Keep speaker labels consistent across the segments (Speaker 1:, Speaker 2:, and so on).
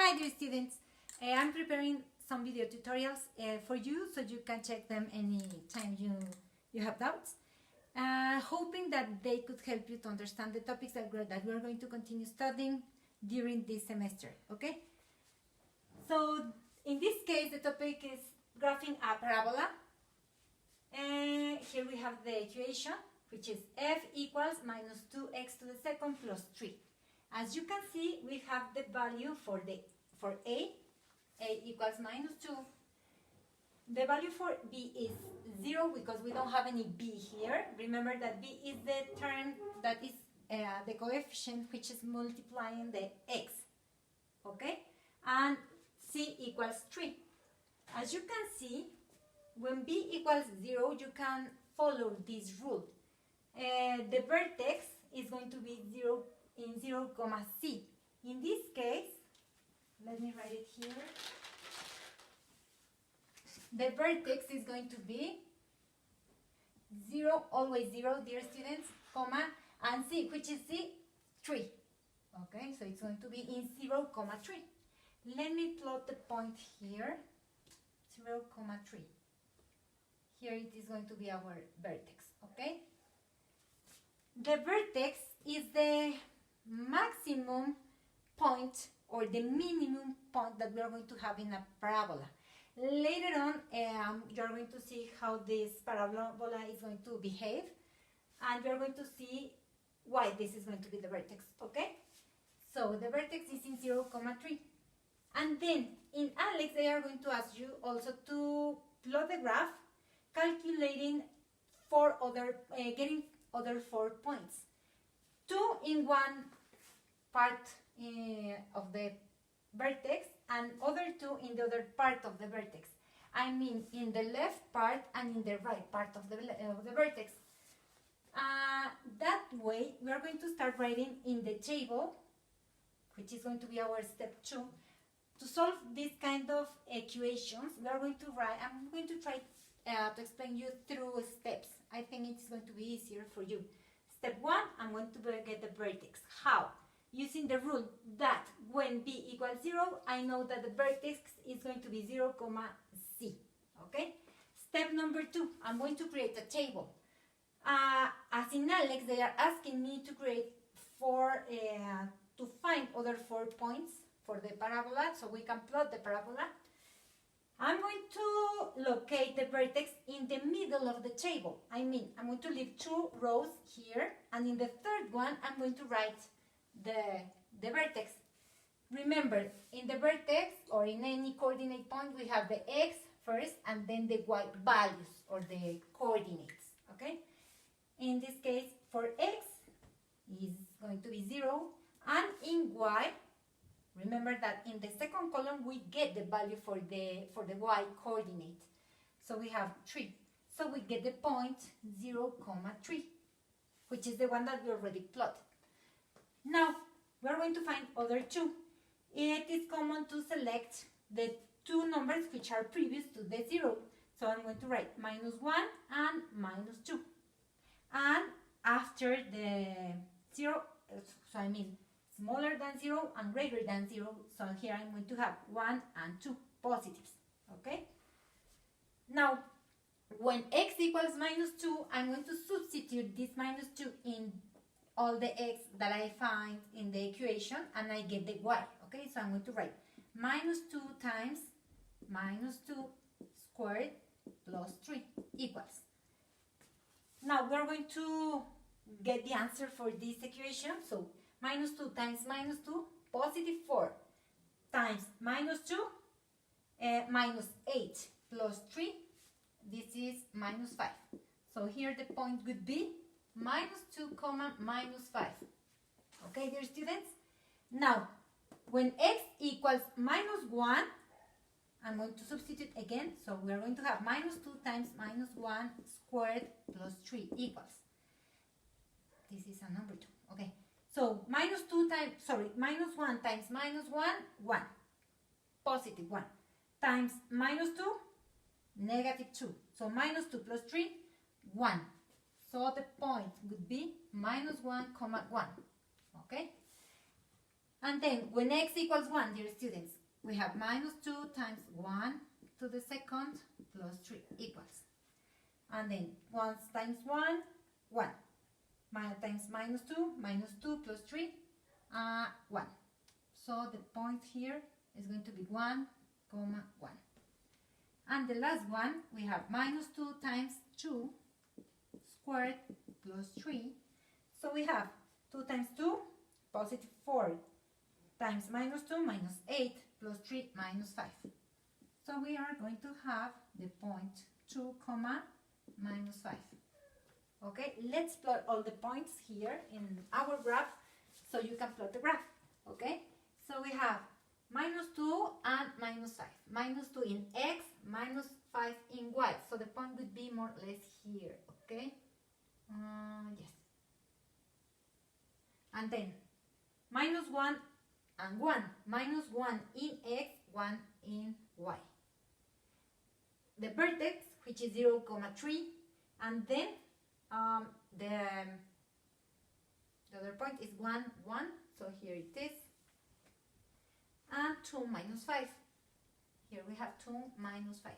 Speaker 1: Hi dear students, I'm preparing some video tutorials for you so you can check them anytime you have doubts. Hoping that they could help you to understand the topics that we're going to continue studying during this semester, okay? So in this case the topic is graphing a parabola. And here we have the equation, which is f equals minus 2x to the second plus 3. As you can see, we have the value for a equals minus 2. The value for b is 0 because we don't have any b here. Remember that b is the term that is the coefficient which is multiplying the x, okay? And c equals 3. As you can see, when b equals 0, you can follow this rule. The vertex is going to be 0 in 0, c. In this case, let me write it here. The vertex is going to be 0, always 0, dear students, comma, and c, which is c, 3. Okay, so it's going to be in 0, 3. Let me plot the point here, 0, 3. Here it is going to be our vertex, okay? The vertex is the maximum point or the minimum point that we are going to have in a parabola. Later on, you're going to see how this parabola is going to behave, and you're going to see why this is going to be the vertex, okay? So the vertex is in 0, 3. And then in Alex, they are going to ask you also to plot the graph, calculating getting other 4 points. 2 in one part of the vertex and other 2 in the other part of the vertex. I mean in the left part and in the right part of the vertex. That way we are going to start writing in the table, which is going to be our step 2. To solve this kind of equations, we are going to write, I'm going to try to explain you through steps. I think it's going to be easier for you. Step 1, I'm going to get the vertex. How? Using the rule that when b equals 0, I know that the vertex is going to be 0, c. Okay? Step number 2, I'm going to create a table. As in Alex, they are asking me to create to find other 4 points for the parabola, so we can plot the parabola. I'm going to locate the vertex in the middle of the table. I mean, I'm going to leave 2 rows here, and in the third one, I'm going to write the vertex. Remember, in the vertex, or in any coordinate point, we have the x first, and then the y values, or the coordinates, okay? In this case, for x, is going to be 0, and in y, remember that in the second column we get the value for the y coordinate. So we have 3. So we get the point 0, 3, which is the one that we already plotted. Now we are going to find other 2. It is common to select the 2 numbers which are previous to the 0. So I'm going to write minus 1 and minus 2. And after the 0, so I mean smaller than 0 and greater than 0, so here I'm going to have 1 and 2 positives, okay? Now, when x equals minus 2, I'm going to substitute this minus 2 in all the x that I find in the equation, and I get the y, okay? So I'm going to write minus 2 times minus 2 squared plus 3 equals. Now, we're going to get the answer for this equation, so minus 2 times minus 2, positive 4, times minus 2, minus 8 plus 3, this is minus 5. So here the point would be minus 2, minus 5. Okay, dear students? Now, when x equals minus 1, I'm going to substitute again, so we are going to have minus 2 times minus 1 squared plus 3 equals. This is a number 2, okay. So minus 1 times minus 1, 1, positive 1, times minus 2, negative 2. So minus 2 plus 3, 1. So the point would be minus 1, 1, okay? And then when x equals 1, dear students, we have minus 2 times 1 to the second plus 3 equals. And then 1 times 1, 1. Times minus 2 plus 3, 1. So the point here is going to be 1, 1. And the last one, we have minus 2 times 2 squared plus 3. So we have 2 times 2, positive 4, times minus 2, minus 8, plus 3, minus 5. So we are going to have the point 2, comma, minus 5. Okay, let's plot all the points here in our graph so you can plot the graph. Okay, so we have minus 2 and minus 5. Minus 2 in x, minus 5 in y. So the point would be more or less here. Okay, yes. And then minus 1 and 1. Minus 1 in x, 1 in y. The vertex, which is 0, 3, and then the other point is 1, 1, so here it is, and 2 minus 5. Here we have 2 minus 5.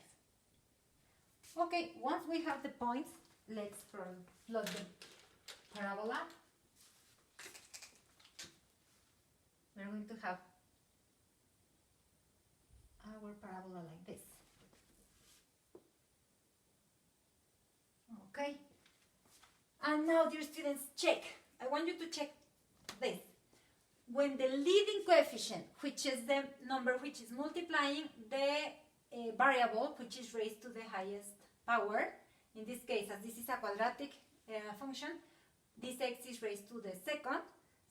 Speaker 1: Okay, once we have the points, let's plot the parabola. We're going to have our parabola like this. Okay. And now, dear students, check. I want you to check this. When the leading coefficient, which is the number which is multiplying the variable which is raised to the highest power, in this case, as this is a quadratic function, this x is raised to the second,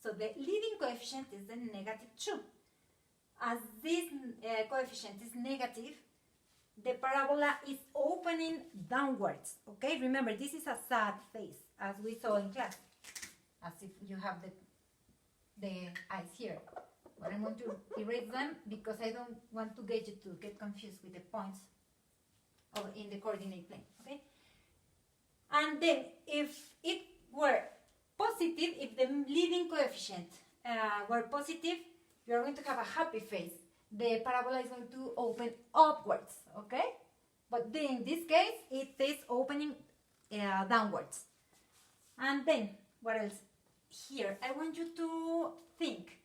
Speaker 1: so the leading coefficient is the negative 2. As this coefficient is negative, the parabola is opening downwards. Okay, remember, this is a sad face, as we saw in class, as if you have the eyes here. But I'm going to erase them because I don't want to get you to get confused with the points in the coordinate plane. Okay, and then if it were positive, if the leading coefficient were positive, you are going to have a happy face. The parabola is going to open upwards, okay? But then in this case, it is opening downwards. And then, what else? Here, I want you to think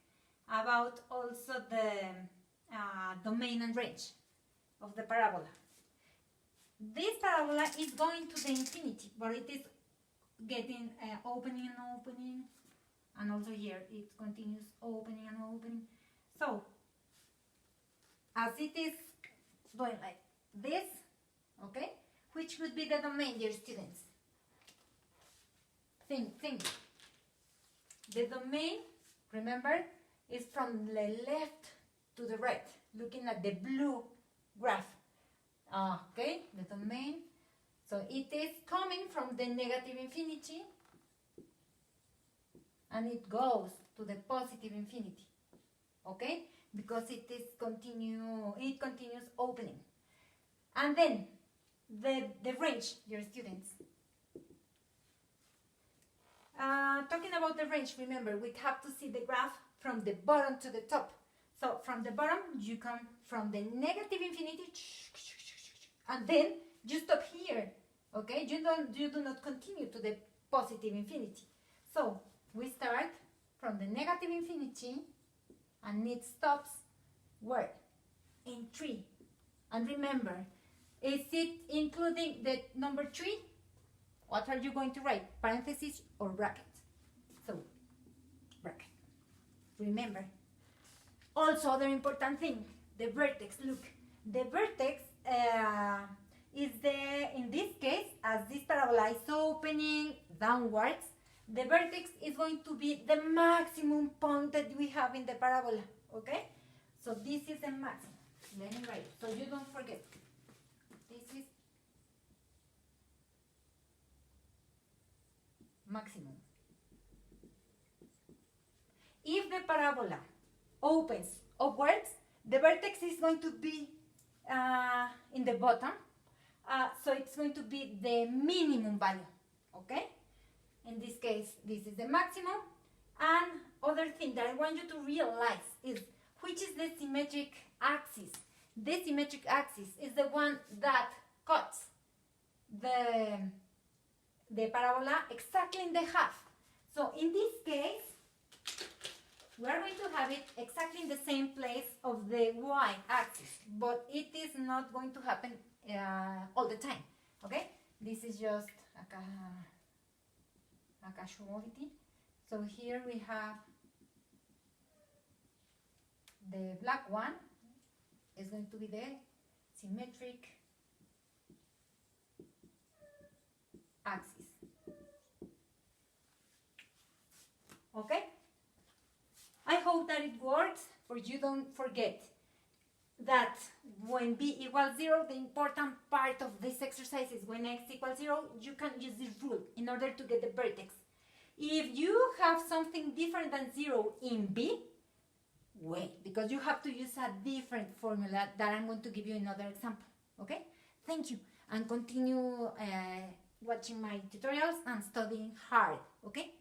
Speaker 1: about also the domain and range of the parabola. This parabola is going to the infinity, but it is getting opening and opening, and also here it continues opening and opening. So, as it is doing like this, okay, which would be the domain, dear students? Think. The domain, remember, is from the left to the right, looking at the blue graph. Okay, the domain. So it is coming from the negative infinity and it goes to the positive infinity. Okay, because it continues opening. And then the range, dear students. Talking about the range, remember, we have to see the graph from the bottom to the top. So from the bottom, you come from the negative infinity, and then you stop here. Okay, you do not continue to the positive infinity. So we start from the negative infinity, and it stops where? In 3. And remember, is it including the number 3? What are you going to write? Parentheses or bracket? So, bracket. Remember. Also, other important thing, the vertex. Look, the vertex is in this case, as this parabola is opening downwards, the vertex is going to be the maximum point that we have in the parabola. Okay? So this is the maximum. Let me write it so you don't forget. This is maximum. If the parabola opens upwards, the vertex is going to be in the bottom, so it's going to be the minimum value. Okay? In this case, this is the maximum, and other thing that I want you to realize is which is the symmetric axis. The symmetric axis is the one that cuts the parabola exactly in the half. So in this case, we are going to have it exactly in the same place of the y-axis, but it is not going to happen all the time, okay? This is just a casualty. So here we have the black one is going to be the symmetric axis, okay? I hope that it works for you. Don't forget that when b equals 0, the important part of this exercise is when x equals 0, you can use this rule in order to get the vertex. If you have something different than 0 in b, wait, because you have to use a different formula that I'm going to give you another example, okay? Thank you, and continue watching my tutorials and studying hard, okay?